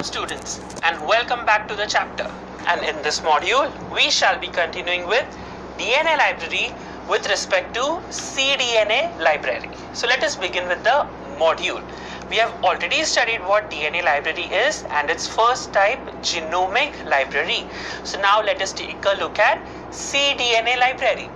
students, and welcome back to the chapter. And in this module, we shall be continuing with DNA library with respect to cDNA library. So let us begin with the module. We have already studied what DNA library is and its first type, genomic library. So now let us take a look at cDNA library.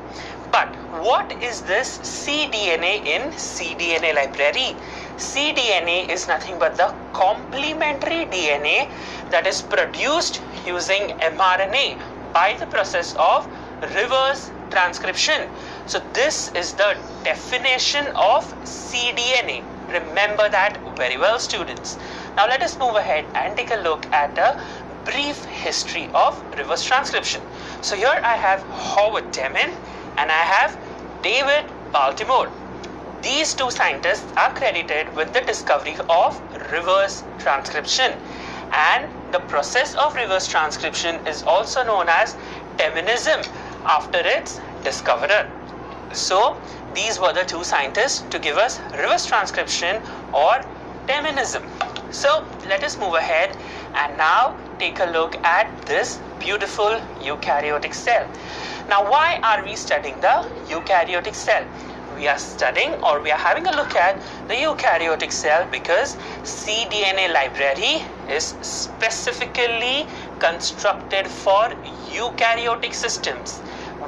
But what is this cDNA in cDNA library? cDNA is nothing but the complementary DNA that is produced using mRNA by the process of reverse transcription. So this is the definition of cDNA. Remember that very well, students. Now let us move ahead and take a look at a brief history of reverse transcription. So here I have Howard Deming and I have David Baltimore. These two scientists are credited with the discovery of reverse transcription, and the process of reverse transcription is also known as Demonism after its discoverer. So these were the two scientists to give us reverse transcription or Demonism. So let us move ahead and now take a look at this beautiful eukaryotic cell. Now why are we studying the eukaryotic cell? We are studying or we are having a look at the eukaryotic cell because cDNA library is specifically constructed for eukaryotic systems.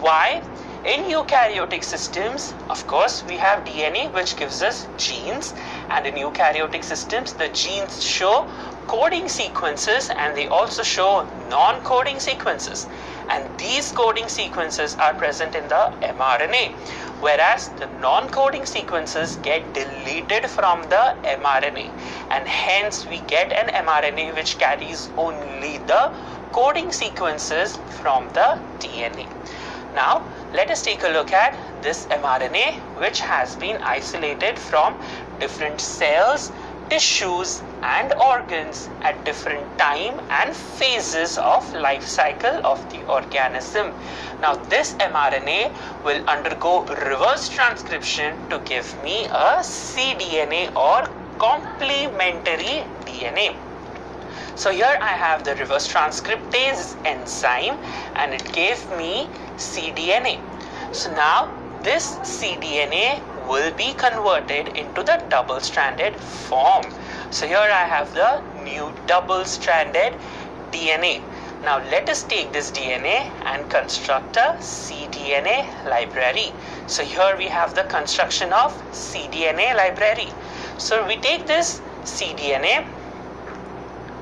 Why? In eukaryotic systems, of course, we have DNA which gives us genes, and in eukaryotic systems, the genes show coding sequences and they also show non-coding sequences. And these coding sequences are present in the mRNA, whereas the non-coding sequences get deleted from the mRNA, and hence we get an mRNA which carries only the coding sequences from the DNA. Now, let us take a look at this mRNA which has been isolated from different cells, tissues and organs at different time and phases of life cycle of the organism. Now this mRNA will undergo reverse transcription to give me a cDNA or complementary DNA. So here I have the reverse transcriptase enzyme and it gave me cDNA. So now this cDNA will be converted into the double-stranded form. So here I have the new double-stranded DNA. Now let us take this DNA and construct a cDNA library. So here we have the construction of cDNA library. So we take this cDNA,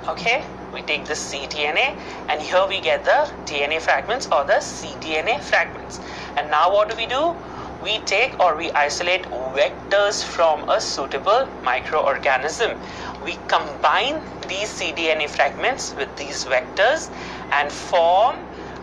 okay, we take this cDNA and here we get the DNA fragments or the cDNA fragments. And now what do? We take or we isolate vectors from a suitable microorganism. We combine these cDNA fragments with these vectors and form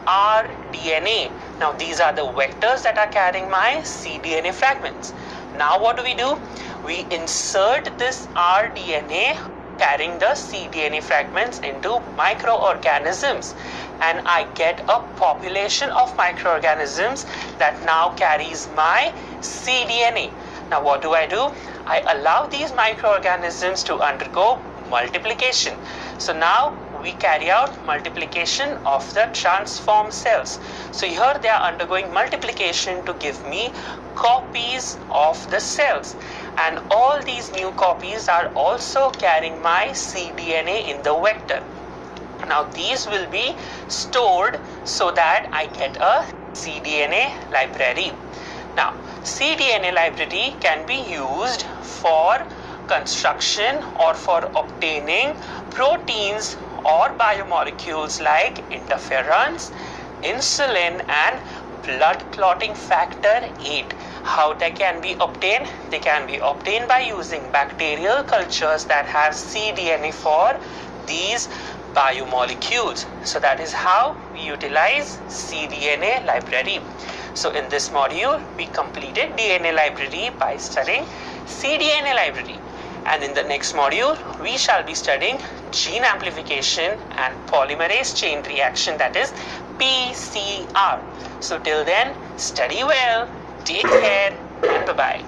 our DNA. Now these are the vectors that are carrying my cDNA fragments. Now what do? We insert this rDNA carrying the cDNA fragments into microorganisms, and I get a population of microorganisms that now carries my cDNA. Now what do? I allow these microorganisms to undergo multiplication. So now we carry out multiplication of the transformed cells. So here they are undergoing multiplication to give me copies of the cells, and all these new copies are also carrying my cDNA in the vector. Now these will be stored so that I get a cDNA library. Now cDNA library can be used for construction or for obtaining proteins or biomolecules like interferons, insulin and blood clotting factor 8. How they can be obtained? They can be obtained by using bacterial cultures that have cDNA for these biomolecules. So that is how we utilize cDNA library. So in this module, we completed DNA library by studying cDNA library. And in the next module, we shall be studying gene amplification and polymerase chain reaction, that is PCR. So till then, study well, take care, and bye-bye.